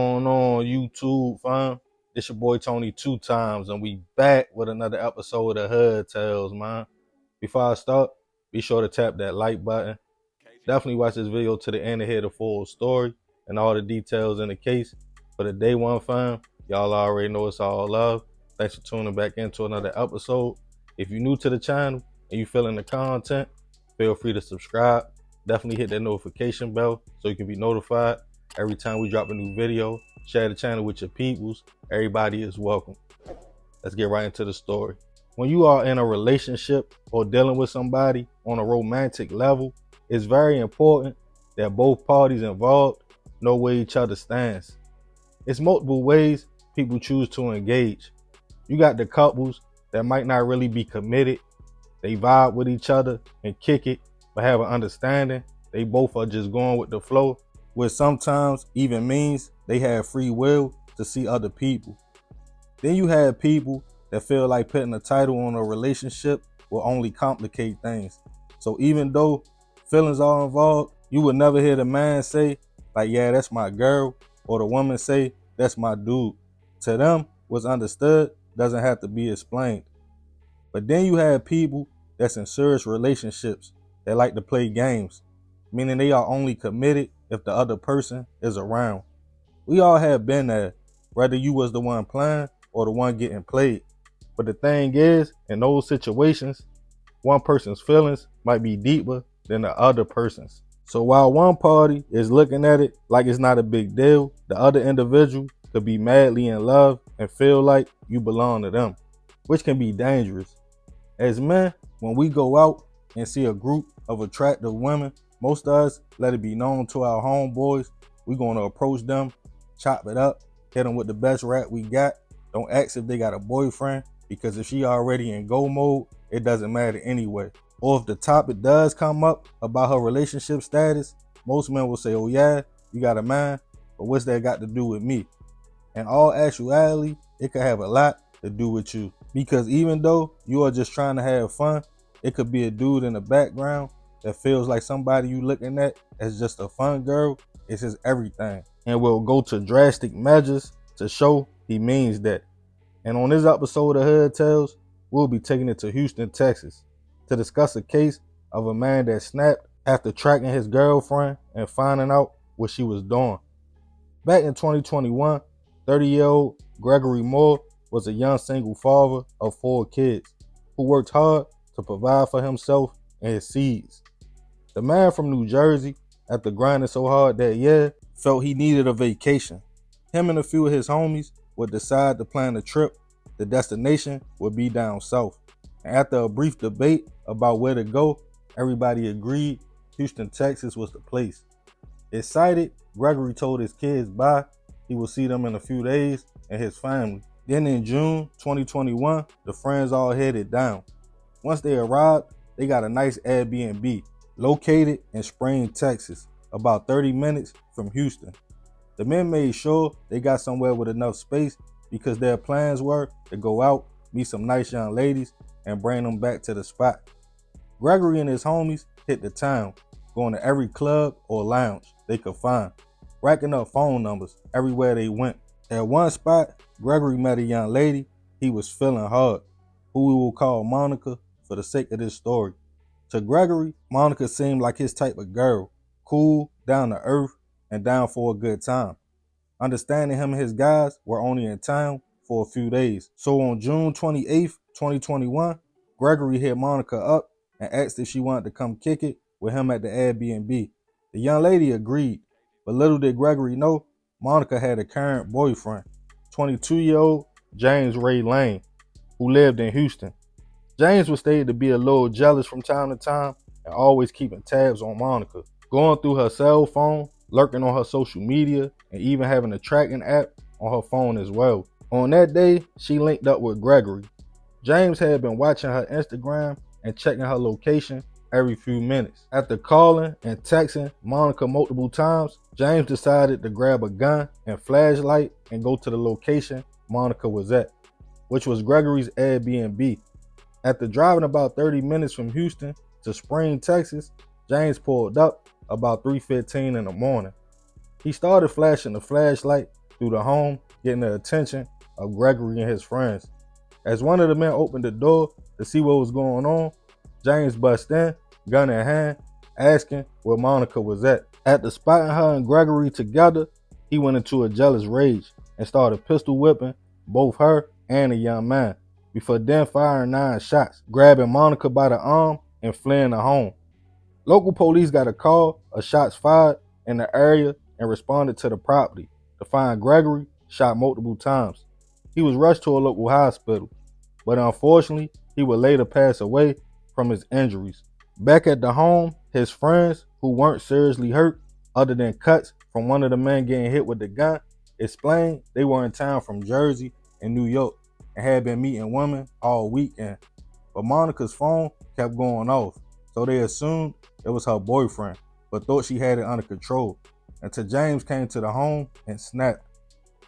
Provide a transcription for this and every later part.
going on, YouTube, fam? It's your boy Tony 2 times, and we back with another episode of Hood Tales, man. Before I start, be sure to tap that like button. Definitely watch this video to the end to hear the full story and all the details in the case. For the day one, fam, y'all already know it's all love. Thanks for tuning back into another episode. If you're new to the channel and you feeling the content, feel free to subscribe. Definitely hit that notification bell so you can be notified every time we drop a new video. Share the channel with your peoples. Everybody is welcome. Let's get right into the story. When you are in a relationship or dealing with somebody on a romantic level, it's very important that both parties involved know where each other stands. It's multiple ways people choose to engage. You got the couples that might not really be committed. They vibe with each other and kick it, but have an understanding. They both are just going with the flow, which sometimes even means they have free will to see other people. Then you have people that feel like putting a title on a relationship will only complicate things. So even though feelings are involved, you would never hear the man say, like, yeah, that's my girl, or the woman say, that's my dude. To them, what's understood doesn't have to be explained. But then you have people that's in serious relationships that like to play games, meaning they are only committed if the other person is around. We all have been there, whether you was the one playing or the one getting played. But the thing is, in those situations, one person's feelings might be deeper than the other person's. So while one party is looking at it like it's not a big deal, the other individual could be madly in love and feel like you belong to them, which can be dangerous. As men, when we go out and see a group of attractive women, most of us let it be known to our homeboys. We're going to approach them, chop it up, hit them with the best rap we got. Don't ask if they got a boyfriend, because if she already in go mode, it doesn't matter anyway. Or if the topic does come up about her relationship status, most men will say, oh yeah, you got a man, but what's that got to do with me? In all actuality, it could have a lot to do with you. Because even though you are just trying to have fun, it could be a dude in the background that feels like somebody you looking at as just a fun girl. It's his everything, and will go to drastic measures to show he means that. And on this episode of Hood Tales, we'll be taking it to Houston, Texas, to discuss a case of a man that snapped after tracking his girlfriend and finding out what she was doing. Back in 2021, 30-year-old Gregory Moore was a young single father of 4 kids who worked hard to provide for himself and his seeds. The man from New Jersey, after grinding so hard that year, felt he needed a vacation. Him and a few of his homies would decide to plan a trip. The destination would be down south. And after a brief debate about where to go, everybody agreed Houston, Texas was the place. Excited, Gregory told his kids bye. He would see them in a few days and his family. Then in June 2021, the friends all headed down. Once they arrived, they got a nice Airbnb located in Spring, Texas, about 30 minutes from Houston. The men made sure they got somewhere with enough space because their plans were to go out, meet some nice young ladies, and bring them back to the spot. Gregory and his homies hit the town, going to every club or lounge they could find, racking up phone numbers everywhere they went. At one spot, Gregory met a young lady he was feeling hard, who we will call Monica for the sake of this story. To Gregory, Monica seemed like his type of girl, cool, down to earth, and down for a good time. Understanding him and his guys were only in town for a few days. So on June 28th, 2021, Gregory hit Monica up and asked if she wanted to come kick it with him at the Airbnb. The young lady agreed, but little did Gregory know, Monica had a current boyfriend, 22-year-old James Ray Lane, who lived in Houston. James was stated to be a little jealous from time to time and always keeping tabs on Monica, going through her cell phone, lurking on her social media, and even having a tracking app on her phone as well. On that day, she linked up with Gregory. James had been watching her Instagram and checking her location every few minutes. After calling and texting Monica multiple times, James decided to grab a gun and flashlight and go to the location Monica was at, which was Gregory's Airbnb. After driving about 30 minutes from Houston to Spring, Texas, James pulled up about 3:15 in the morning. He started flashing the flashlight through the home, getting the attention of Gregory and his friends. As one of the men opened the door to see what was going on, James bust in, gun in hand, asking where Monica was at. After spotting her and Gregory together, he went into a jealous rage and started pistol whipping both her and the young man, before then firing 9 shots, grabbing Monica by the arm and fleeing the home. Local police got a call of shots fired in the area and responded to the property to find Gregory shot multiple times. He was rushed to a local hospital, but unfortunately, he would later pass away from his injuries. Back at the home, his friends, who weren't seriously hurt other than cuts from one of the men getting hit with the gun, explained they were in town from Jersey and New York and had been meeting women all weekend. But Monica's phone kept going off, so they assumed it was her boyfriend, but thought she had it under control, until James came to the home and snapped.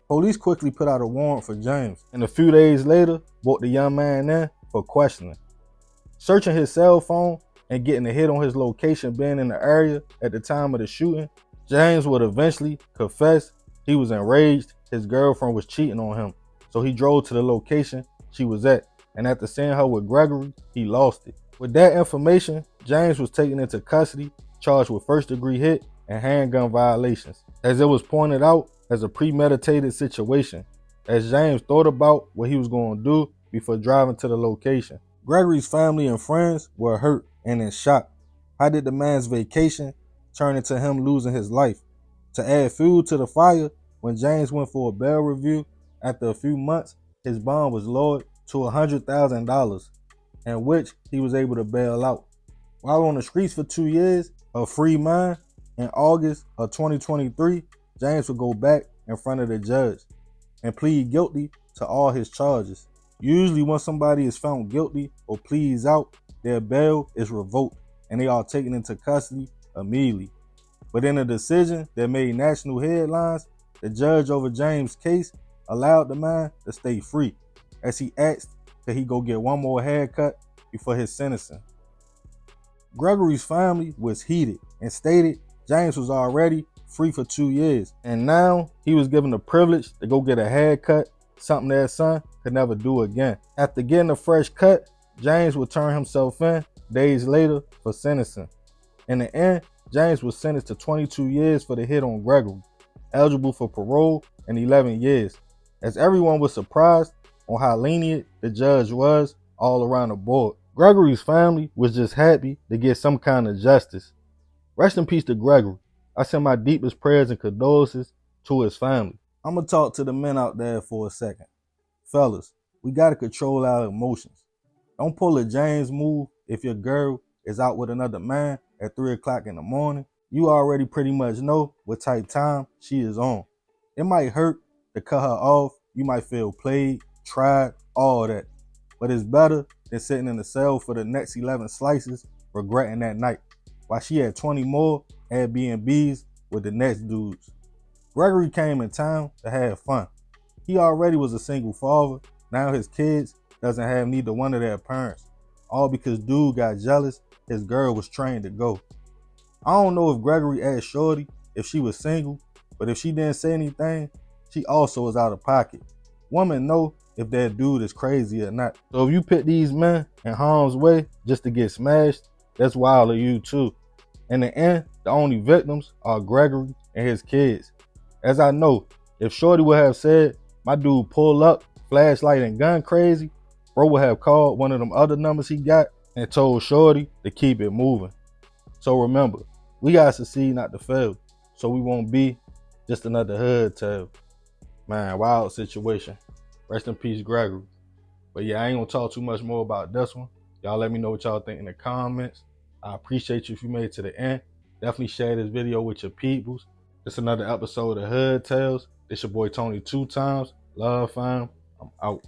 Police quickly put out a warrant for James, and a few days later, brought the young man in for questioning. Searching his cell phone and getting a hit on his location being in the area at the time of the shooting, James would eventually confess he was enraged his girlfriend was cheating on him, so he drove to the location she was at, and after seeing her with Gregory, he lost it. With that information, James was taken into custody, charged with first-degree hit and handgun violations, as it was pointed out as a premeditated situation, as James thought about what he was going to do before driving to the location. Gregory's family and friends were hurt and in shock. How did the man's vacation turn into him losing his life? To add fuel to the fire, when James went for a bail review, after a few months, his bond was lowered to $100,000, in which he was able to bail out. While on the streets for 2 years, a free mind, in August of 2023, James would go back in front of the judge and plead guilty to all his charges. Usually when somebody is found guilty or pleads out, their bail is revoked and they are taken into custody immediately. But in a decision that made national headlines, the judge over James' case allowed the man to stay free, as he asked that he go get one more haircut before his sentencing. Gregory's family was heated and stated James was already free for 2 years, and now he was given the privilege to go get a haircut, something their son could never do again. After getting a fresh cut, James would turn himself in days later for sentencing. In the end, James was sentenced to 22 years for the hit on Gregory, eligible for parole in 11 years, as everyone was surprised on how lenient the judge was all around the board. Gregory's family was just happy to get some kind of justice. Rest in peace to Gregory. I send my deepest prayers and condolences to his family. I'm going to talk to the men out there for a second. Fellas, we got to control our emotions. Don't pull a James move if your girl is out with another man at 3 o'clock in the morning. You already pretty much know what type time she is on. It might hurt to cut her off. You might feel played, tried, all that. But it's better than sitting in the cell for the next 11 slices regretting that night, while she had 20 more Airbnbs with the next dudes. Gregory came in town to have fun. He already was a single father. Now his kids doesn't have neither one of their parents. All because dude got jealous his girl was trained to go. I don't know if Gregory asked Shorty if she was single, but if she didn't say anything, she also is out of pocket. Women know if that dude is crazy or not. So if you put these men in harm's way just to get smashed, that's wild of you too. In the end, the only victims are Gregory and his kids. As I know, if Shorty would have said, my dude pull up, flashlight and gun crazy, bro would have called one of them other numbers he got and told Shorty to keep it moving. So remember, we gotta succeed, not to fail, so we won't be just another hood tale. Man, wild situation. Rest in peace, Gregory. But yeah, I ain't gonna talk too much more about this one. Y'all let me know what y'all think in the comments. I appreciate you if you made it to the end. Definitely share this video with your peoples. This another episode of Hood Tales. This your boy Tony 2 times. Love, fam. I'm out.